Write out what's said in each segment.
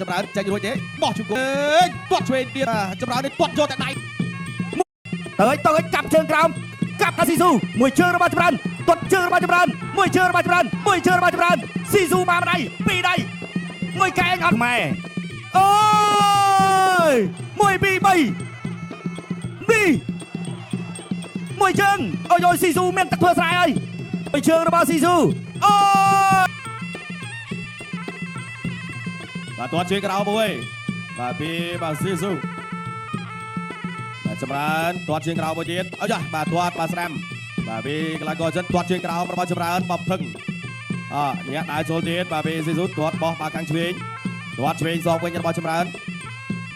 ចម្រើនចាញ់រួចទេបោះជង្គង់ទាត់ឆ្វេងទៀតចម្រើននេះទាត់យកតែដៃទៅកាប់ជើងក្រោមកាប់ដល់ស៊ីស៊ូមួយជើងរបស់ចម្រើនទាត់ជើងរបស់ចម្រើនមួយជើងរបស់ចម្រើនមួយជើងរបស់ចម្រើនស៊ីស៊ូបានដៃពីរដៃមួយកែងអត់ម៉ែអូយ1 2 3នេះមួយជើងអូយស៊ីស៊ូមានទឹកធ្វើស្រែហើយមួយជើងរបស់ស៊ីស៊ូអូបាទទាត់ជើងក្រោមមួយបាទពីបាទស៊ីស៊ូចម្រើនទាត់ជើងក្រោមមួយទៀតអើយ៉ាបាទទាត់បាទស្រាំបាទពីកីឡាករចិនទាត់ជើងក្រោមរបស់ចម្រើនបផឹងអ្នកដើរចូលទៀតបាទពីស៊ីស៊ូទាត់បោះបាទខាងឆ្វេងទាត់ឆ្វេងសងវិញរបស់ចម្រើន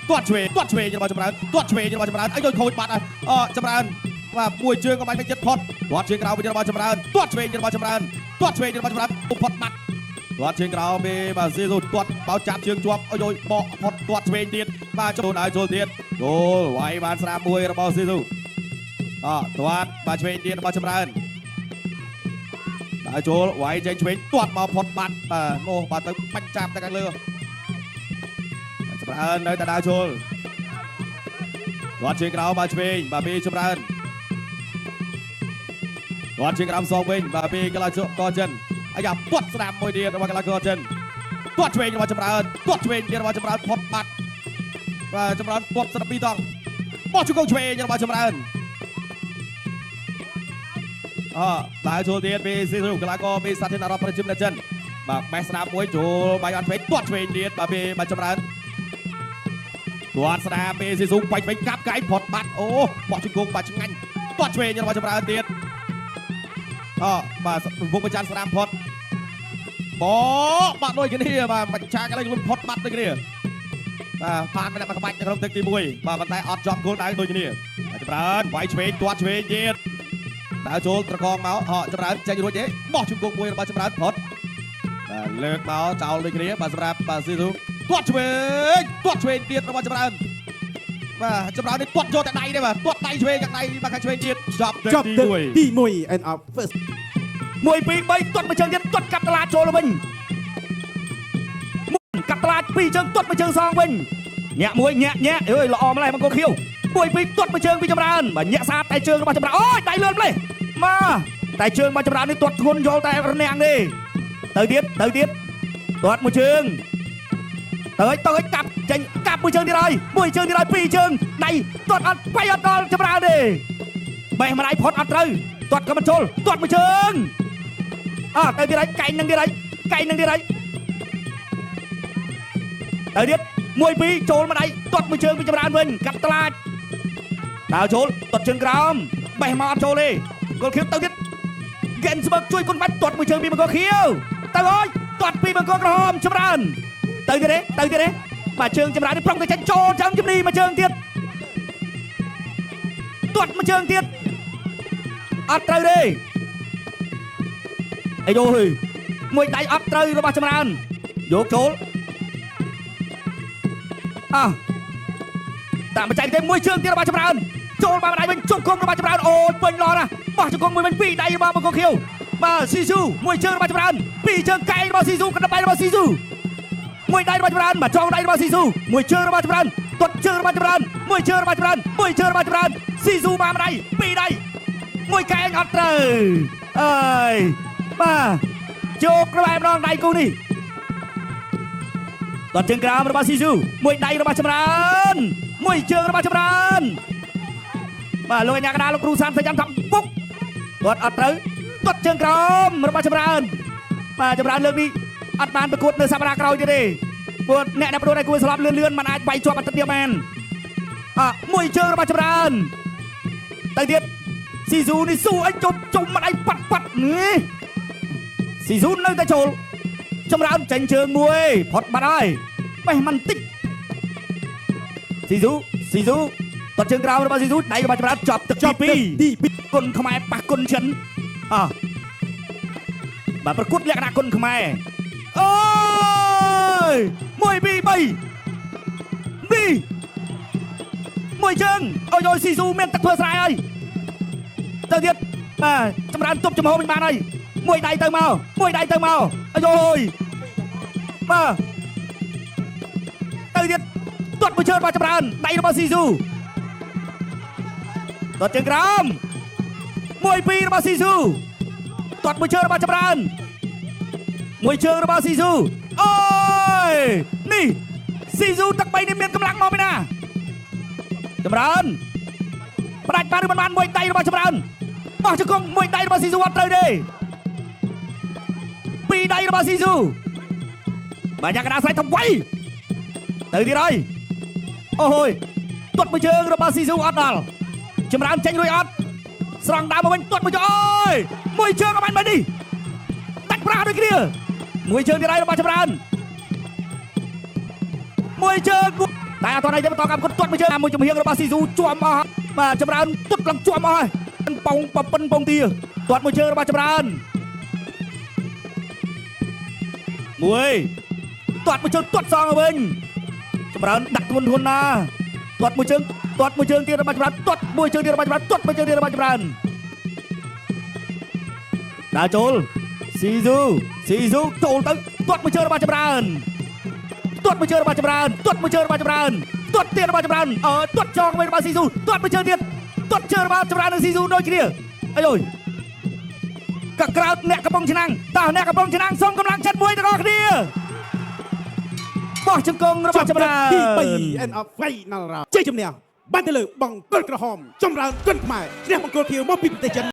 ទាត់ឆ្វេងរបស់ចម្រើនទាត់ឆ្វេងរបស់ចម្រើនអីដូចខូចបាត់ចម្រើនបាទមួយជើងក៏បាច់មិនចិត្តផុតទាត់ជើងក្រោមវិញរបស់ចម្រើនទាត់ឆ្វេងរបស់ចម្រើនទាត់ឆ្វេងរបស់ចម្រើនផុតបាត់ទាត់ជើងក្រោមពីបាទស៊ីស៊ូទាត់បោចាប់ជើងជាប់អុយបកផុតទាត់ឆ្វេងទៀតបាទចូលដើរចូលទៀតគោលវាយបានស្រាមមួយរបស់ស៊ីស៊ូទាត់បាទឆ្វេងទៀតរបស់ចម្រើនដើរចូលវាយចេញឆ្វេងទាត់មកផុតបាត់បាទនោះបាទទៅបាច់ចាប់ទៅខាងលើចម្រើននៅតែដើរចូលទាត់ជើងក្រោមបាទឆ្វេងបាទពីចម្រើនទាត់ជើងក្រោមសងវិញបាទពីកីឡាករចិនអាយ៉ាទាត់ស្ដាប់មួយទៀតរបស់កីឡាករចិនទាត់ឆ្វេងរបស់ចម្រើនទាត់ឆ្វេងទៀតរបស់ចម្រើនផុតបាត់បាទចម្រើនទាត់ស្ដាប់ពីរដងបោះជង្គង់ឆ្វេងរបស់ចម្រើនដើរចូលទៀតពីស៊ីស៊ូកីឡាករពីសាធារណរដ្ឋប្រជាមានិតចិនបាទបេះស្ដាប់មួយចូលបាយអត់ឆ្វេងទាត់ឆ្វេងទៀតបាទពីបាទចម្រើនទាត់ស្ដាប់ពីស៊ីស៊ូបាច់វិញកាប់កាយផុតបាត់អូបោះជង្គង់បាទឆ្ងាញ់ទាត់ឆ្វេងរបស់ចម្រើនទៀតបាទពុកប្រចាំស្រាមផុតបោបាក់ដូចគ្នាបាទបច្ចាកន្លែងលុបផុតបាត់ដូចគ្នាបាទផានមកក្បាច់នៅក្នុងទឹកទី1បាទប៉ុន្តែអត់ចំគោលដៅដូចគ្នាចម្រើនវាយឆ្វេងទាត់ឆ្វេងទៀតដើរចូលត្រកងមកចម្រើនចាញ់រួចទេបោះជង្គង់មួយរបស់ចម្រើនផុតបាទលើកមកចោលដូចគ្នាបាទសម្រាប់បាទស៊ីស៊ូទាត់ឆ្វេងទៀតរបស់ចម្រើនបាទចម្រើននេះទាត់យកតែដៃទេបាទទាត់ដៃឆ្វេងខាងដៃបាទខាងឆ្វេងទៀតចប់ទី1 and up first 1 2 3ទាត់មួយជើងទៀតទាត់កាប់តឡាចូលវិញកាប់តឡាពីរជើងទាត់មួយជើងសងវិញញាក់មួយញាក់អើយល្អម្ល៉េះមកគោខៀវ1 2ទាត់មួយជើងពីចម្រើនបាទញាក់សាតែជើងរបស់ចម្រើនអូយដៃលឿនម្ល៉េះមកតែជើងរបស់ចម្រើននេះទាត់ធ្ងន់យល់តែរនាំងទេទៅទៀតទាត់មួយជើងទៅកាប់ចេញកាប់មួយជើងទៀតហើយពីរជើងដៃទាត់អត់បាយអត់ដល់ចម្រើនទេបេះម្ដាយផុតអត់ត្រូវទាត់ក៏មិនចូលទាត់មួយជើងទៅទៀតហើយកែងនឹងទៀតហើយទៅទៀត1 2ចូលម្ដាយទាត់មួយជើងពីចម្រើនវិញកាប់តឡាចដើរចូលទាត់ជើងក្រោមបេះមកអត់ចូលទេគល់ខៀវទៅទៀតហ្គេនស្បឹកជួយគុណបាច់ទាត់មួយជើងពីបង្គោលខៀវទៅអើយទាត់ពីបង្គោលក្រហមចម្រើនទៅទៀតទេបាទជើងចម្រើននេះប្រុងទៅចេញចូលចាំជំនីមួយជើងទៀតទាត់មួយជើងទៀតអត់ត្រូវទេអីយយមួយដៃអត់ត្រូវរបស់ចម្រើនយកចូលតាមបច្ចេកទេសមួយជើងទៀតរបស់ចម្រើនចូលបានដៃវិញជង្គង់របស់ចម្រើនអូយពេញឡោះណាបោះជង្គង់មួយវិញពីរដៃរបស់បង្គោលខៀវបាទស៊ីស៊ូមួយជើងរបស់ចម្រើនពីរជើងកែងរបស់ស៊ីស៊ូក្តាប់ដៃរបស់ស៊ីស៊ូមួយដៃរបស់ចម្រើនបាទចងដៃរបស់ស៊ីស៊ូមួយជើងរបស់ចម្រើនទាត់ជើងរបស់ចម្រើនមួយជើងរបស់ចម្រើនស៊ីស៊ូបានដៃពីរដៃមួយកែងអត់ត្រូវអើយបាទជោគក្បែរម្ដងដៃគូនេះទាត់ជើងក្រោមរបស់ស៊ីស៊ូមួយដៃរបស់ចម្រើនមួយជើងរបស់ចម្រើនបាទលោកអាញាកដាលោកគ្រូសានសញ្ញាថាពុកទាត់អត់ត្រូវទាត់ជើងក្រោមរបស់ចម្រើនបាទចម្រើនលើកនេះអត់បានប្រកួតនៅសប្តាហ៍ក្រោយទេព្រោះអ្នកដែលប្រកួតឲ្យគួរស្លាប់លឿនមិនអាចវាយជាប់អតិថិបានមួយជើងរបស់ចម្រើនទៅទៀតស៊ីស៊ូនេះស៊ូអីជុំមិនអីប៉ាត់នេះស៊ីស៊ូនៅតែចូលចម្រើនចេញជើងមួយផុតបាត់ហើយបេះមិនតិចស៊ីស៊ូតាត់ជើងក្រោមរបស់ស៊ីស៊ូដៃរបស់ចម្រើនចប់ទឹកទី2គុណខ្មែរប៉ះគុណចិនបាទប្រកួតលក្ខណៈគុណខ្មែរអូយ1 2 3នេះមួយជើងអូយស៊ីស៊ូមានទឹកធ្វើស្រែហើយទៅទៀតបាទចម្រើនទប់ចំហវិញបានហើយមួយដៃទៅមកអូយបាទ ទៀតទាត់មួយជើងរបស់ចម្រើនដៃរបស់ស៊ីស៊ូទាត់ជើងក្រោម1-2របស់ស៊ីស៊ូទាត់មួយជើងរបស់ចម្រើនមួយជើងរបស់ស៊ីស៊ូអូយនេះស៊ីស៊ូទឹក3នេះមានកម្លាំងមកពីណាចម្រើនផ្ដាច់បានឬមិនបានមួយដៃរបស់ចម្រើនបោះជង្គង់មួយដៃរបស់ស៊ីស៊ូអត់ត្រូវទេពីរដៃរបស់ស៊ីស៊ូបាញ់កណ្ដាលស្រែកទៅវៃទៅទៀតហើយអូហូយទាត់មួយជើងរបស់ស៊ីស៊ូអត់ដល់ចម្រើនចេញរួចអត់ស្រង់ដើមមកវិញទាត់មួយជើងអូយមួយជើងក៏បានបែបនេះដាច់ប្រាស់ដូចគ្នាមួយជើងទៀតហើយរបស់ចម្រើនមួយជើងតែអត់ទាន់ឲ្យទៅបន្តកម្មគាត់ទាត់មួយជើងមួយចំហៀងរបស់ស៊ីស៊ូជាប់អស់បាទចម្រើនទាត់ឡើងជាប់អស់ហើយប៉ងប៉ិនពងទាទាត់មួយជើងរបស់ចម្រើនមួយទាត់មួយជើងទាត់សងវិញចម្រើនដាក់ធ្ងន់ណាទាត់មួយជើងទៀតរបស់ចម្រើនទាត់មួយជើងទៀតរបស់ចម្រើនទាត់មួយជើងទៀតរបស់ចម្រើនដើរចូលស៊ីស៊ូចូលទៅទាត់មួយជើងរបស់ចម្រើនទាត់មួយជើងរបស់ចម្រើនទាត់មួយជើងរបស់ចម្រើនទាត់ទៀតរបស់ចម្រើនទាត់ចងវិញរបស់ស៊ីស៊ូទាត់មួយជើងទៀតទាត់ជើងរបស់ចម្រើននិងស៊ីស៊ូដូចគ្នាអីយកក្រោតអ្នកកំពុងឆ្នាំងតោះអ្នកកំពុងឆ្នាំងសូមកម្លាំងចិត្តមួយទាំងអស់គ្នាបោះជង្គង់របស់ចម្រើនទី3 end of final round ជ័យជំនះបានទៅលើបង្គោលក្រហមចម្រើនគុនខ្មែរឈ្នះបង្គោលខៀវមកពីប្រទេសចិន